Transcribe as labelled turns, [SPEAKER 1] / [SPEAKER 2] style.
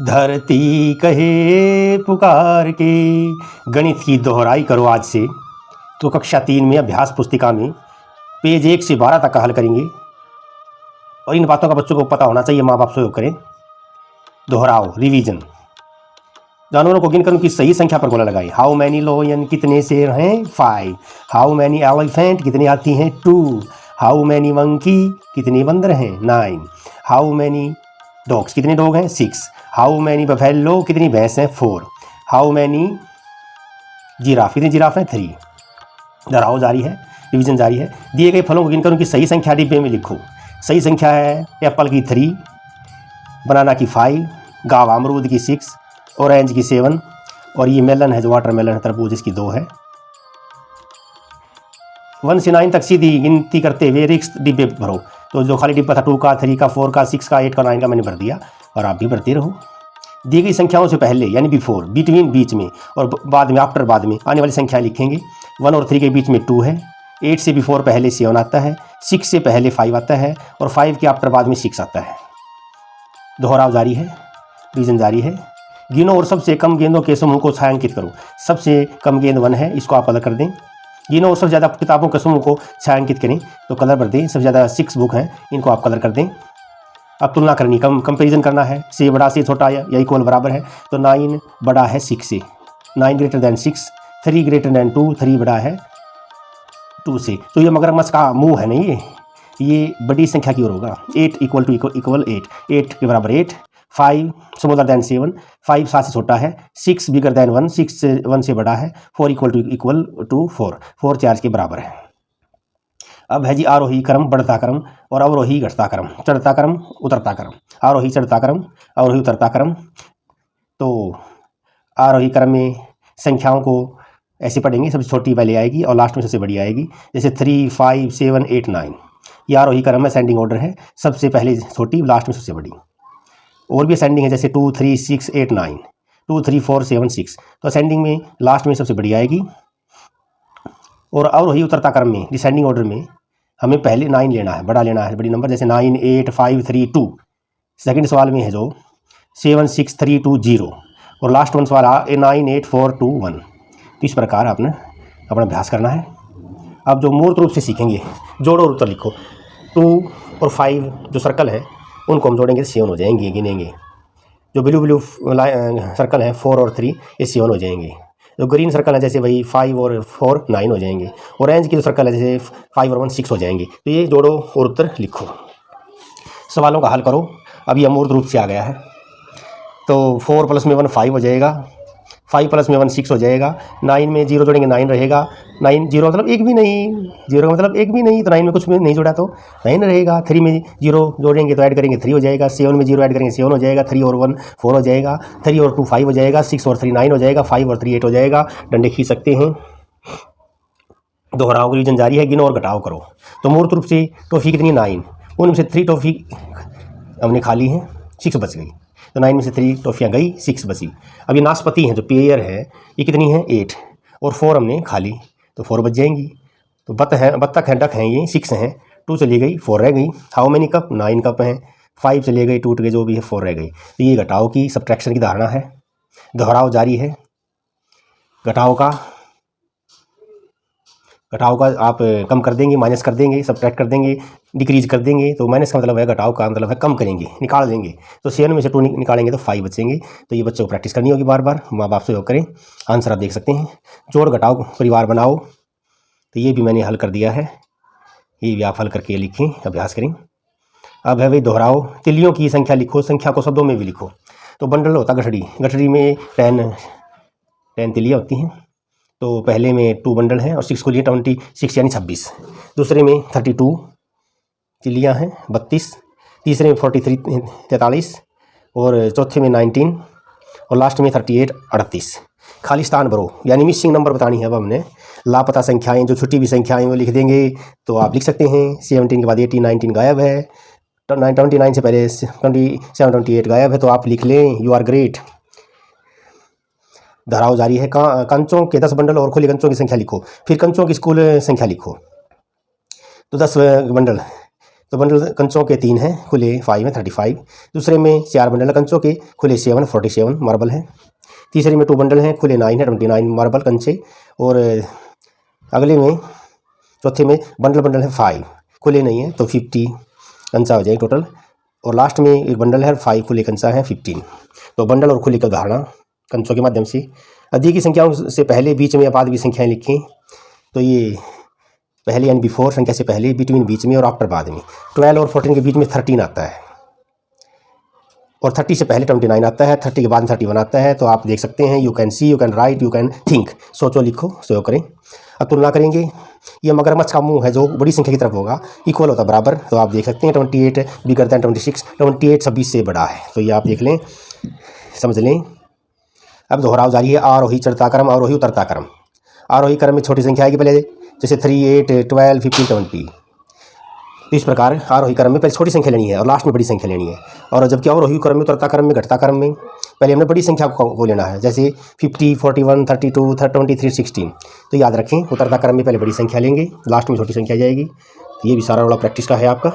[SPEAKER 1] धरती कहे पुकार के। गणित की दोहराई करो आज से। तो कक्षा 3 में अभ्यास पुस्तिका में पेज 1 से 12 तक का हल करेंगे और इन बातों का बच्चों को पता होना चाहिए। माँ बाप सहयोग करें। दोहराओ, रिवीजन। जानवरों को गिनकर उनकी सही संख्या पर गोला लगाएं। हाउ मैनी लोयन, कितने शेर हैं? 5। हाउ मैनी एलिफेंट, कितने हाथी हैं? 2। हाउ मैनी मंकी, कितने बंदर हैं? 9। हाउ मैनी डॉग्स, कितने डॉग हैं? 6। हाउ मैनी बफेलो, कितनी भैंस हैं? 4। हाउ मैनी जिराफ, कितनी जिराफ हैं? 3। दोहराओ जारी है, रिवीजन जारी है। दिए गए फलों को गिनकर उनकी सही संख्या डिब्बे में लिखो। सही संख्या है एप्पल की 3, बनाना की 5, गावा अमरूद की 6, ऑरेंज की 7 और ये मेलन है जो वाटरमेलन है, तरबूज, इसकी 2 है। 1 से 9 तक सीधी गिनती करते हुए रिक्स डिब्बे भरो। तो जो खाली डिब्बा था 2 का, 3 का, 4 का, 6 का, 8 का, 9 का मैंने भर दिया और आप भी भरते रहो। दी गई संख्याओं से पहले यानी बिफोर, बिटवीन बीच में और बाद में आफ्टर बाद में आने वाली संख्याएं लिखेंगे। 1 और 3 के बीच में 2 है, 8 से बिफोर पहले 7 आता है, 6 से पहले 5 आता है और 5 के आफ्टर बाद में 6 आता है। दोहराव जारी है, रिवीजन जारी है। गिनो और सबसे कम गेंदों के समूह को छायांकित करो। सबसे कम गेंद 1 है, इसको आप अलग कर दें। गिनो और सबसे ज़्यादा किताबों के समूह को छायांकित करें तो कलर भर दें। सबसे ज़्यादा 6 बुक हैं, इनको आप कलर कर दें। अब तुलना करनी, कंपेरिजन करना है। से बड़ा से छोटा या इक्वल बराबर है तो 9 बड़ा है 6 से, 9 ग्रेटर दैन 6, 3 ग्रेटर दैन 2, 3 बड़ा है 2 से। तो ये मगरमच्छ का मुंह है नहीं, ये बड़ी संख्या की ओर होगा। 8 इक्वल टू इक्वल 8, 8 के बराबर 8। 5 स्मॉलर दैन 7, 5 7 से छोटा है। 6 बिगर दैन 1, 6 1 से बड़ा है। 4 इक्वल टू 4, 4 4 के बराबर है। अब है जी आरोही क्रम, बढ़ता क्रम और अवरोही घटता क्रम, चढ़ता क्रम, उतरता क्रम। आरोही चढ़ता क्रम, अवरोही उतरता क्रम। तो आरोही क्रम में संख्याओं को ऐसे पढ़ेंगे, सबसे छोटी पहले आएगी और लास्ट में सबसे बड़ी आएगी। जैसे 3 5 7 8 9, ये आरोही क्रम में असेंडिंग ऑर्डर है। सबसे पहले छोटी, लास्ट में सबसे बड़ी। और भी असेंडिंग है, जैसे 2 3 6 8 9, 2 3 4 7 6। तो असेंडिंग में लास्ट में सबसे बड़ी आएगी। और अवरोही उतरता क्रम में, डिसेंडिंग ऑर्डर में, हमें पहले 9 लेना है, बड़ा लेना है, बड़ी नंबर। जैसे 9 8 5 3 2। सेकंड सवाल में है जो 7 6 3 2 0 और लास्ट वन सवाल 9 8 4 2 1। तो इस प्रकार आपने अपना अभ्यास करना है। अब जो मूर्त रूप से सीखेंगे, जोड़ो और उत्तर लिखो। 2 और 5 जो सर्कल है उनको हम जोड़ेंगे 7 हो जाएंगे, गिनेंगे। जो ब्लू सर्कल है 4 और 3 ये 7 हो जाएंगे। जो ग्रीन सर्कल है जैसे वही 5 और 4 9 हो जाएंगे। ऑरेंज की जो सर्कल है जैसे 5 और 1 6 हो जाएंगे। तो ये जोड़ो और उत्तर लिखो। सवालों का हल करो। अब ये अमूर्त रूप से आ गया है। तो 4 + में 1 5 हो जाएगा, 5 + में 1 6 हो जाएगा। 9 में 0 जोड़ेंगे 9 रहेगा। 9 0 मतलब एक भी नहीं, 0 का मतलब एक भी नहीं, तो 9 में कुछ भी नहीं जोड़ा तो 9 रहेगा। 3 में 0 जोड़ेंगे तो ऐड करेंगे 3 हो जाएगा। 7 में 0 ऐड करेंगे 7 हो जाएगा। 3 और 1 4 हो जाएगा। 3 और 2 5 हो जाएगा। 6 और 3 9 हो जाएगा। 5 और 3 8 हो जाएगा। डंडे खींच सकते हैं। दोहराओ, रिवीजन जारी है। गिनो और घटाओ करो। तो मूर्त रूप से टॉफ़ी कितनी? 9। उनमें से 3 टॉफ़ी हमने खा ली हैं, 6 बच गई। तो 9 में से 3 टॉफ़ियाँ गई, 6 बची। अब ये नाशपाती हैं जो पेयर है, ये कितनी है? 8 और 4 हमने खा ली तो 4 बच जाएंगी। तो बत्तख हैं, डक हैं, ये 6 हैं। 2 चली गई, 4 रह गई। How many cup? 9 कप हैं। 5 चली गई, टूट गई, जो भी है 4 रह गई। तो ये घटाओ की, सब्ट्रैक्शन की धारणा है। दोहराओ जारी है। घटाओ का आप कम कर देंगे, माइनस कर देंगे, सब्ट्रैक्ट कर देंगे, डिक्रीज कर देंगे। तो माइनस का मतलब है घटाओ का मतलब है कम करेंगे, निकाल देंगे। तो 7 में से 2 निकालेंगे तो 5 बचेंगे। तो ये बच्चों को प्रैक्टिस करनी होगी बार बार। माँ बाप सहयोग करें। आंसर आप देख सकते हैं। जोड़ घटाओ परिवार बनाओ। तो ये भी मैंने हल कर दिया है, ये भी आप हल करके लिखें, अभ्यास करें। अब है भाई दोहराओ। तिलियों की संख्या लिखो, संख्या को शब्दों में भी लिखो। तो बंडल होता गठड़ी, गठड़ी में 10 तिलियाँ होती हैं। तो पहले में 2 बंडल हैं और 6 को लिए 26 यानी 26। दूसरे में 32 तिलियाँ हैं, 32। तीसरे में 43 43 और चौथे में 19 और लास्ट में 38 38। खाली स्थान भरो, यानी मिसिंग नंबर बतानी है। अब हमने लापता संख्याएं, जो छुट्टी हुई संख्याएं वो लिख देंगे। तो आप लिख सकते हैं 17 के बाद 18 19 गायब है। 29 से पहले 27 28 गायब है। तो आप लिख लें, यू आर ग्रेट। दोहराव जारी है। कंचों के 10 बंडल और खुले कंचों की संख्या लिखो। फिर कंचों की स्कूल संख्या लिखो। तो 10 बंडल तो बंडल कंचों के 3 हैं, खुले 5 हैं 35। दूसरे में 4 बंडल है कंचों के, खुले 7 47 मार्बल है। तीसरे में 2 बंडल हैं, खुले 9 है 29 मार्बल कंचे। और अगले में चौथे में बंडल है 5, खुले नहीं है तो 50 कंचा हो जाएगी टोटल। और लास्ट में एक बंडल है 5 खुले कंचा है 15। तो बंडल और खुले का उदाहरण कंचों के माध्यम से। अधिक की संख्याओं से पहले, बीच में या बाद की संख्याएं लिखें। तो ये पहले यानी बिफोर संख्या से पहले, बिटवीन बीच में और आफ्टर बाद में। 12 और 14 के बीच में 13 आता है, और 30 से पहले 29 आता है, 30 के बाद में 31 आता है। तो आप देख सकते हैं, you can see, you can write, you can think. सोचो, लिखो, सो करें। अब तुलना करेंगे, ये मगरमच्छ का मुंह है जो बड़ी संख्या की तरफ होगा, इक्वल होता है बराबर। तो आप देख सकते हैं 28 बिगर देन 26, 28 26 से बड़ा है। तो ये आप देख लें, समझ लें। अब दोहराव जारी है। आरोही चढ़ता क्रम, आरोही उतरता क्रम। आरोही क्रम में छोटी संख्या आएगी पहले, जैसे 3 8 12 15 20। तो इस प्रकार आरोही क्रम में पहले छोटी संख्या लेनी है और लास्ट में बड़ी संख्या लेनी है। और जबकि आरोही क्रम में, उतरता क्रम में, घटता क्रम में पहले हमने बड़ी संख्या को लेना है, जैसे 50 41 32 23 16। तो याद रखें, उतरता क्रम में पहले बड़ी संख्या लेंगे, लास्ट में छोटी संख्या जाएगी। ये भी सारा वाला प्रैक्टिस का है आपका।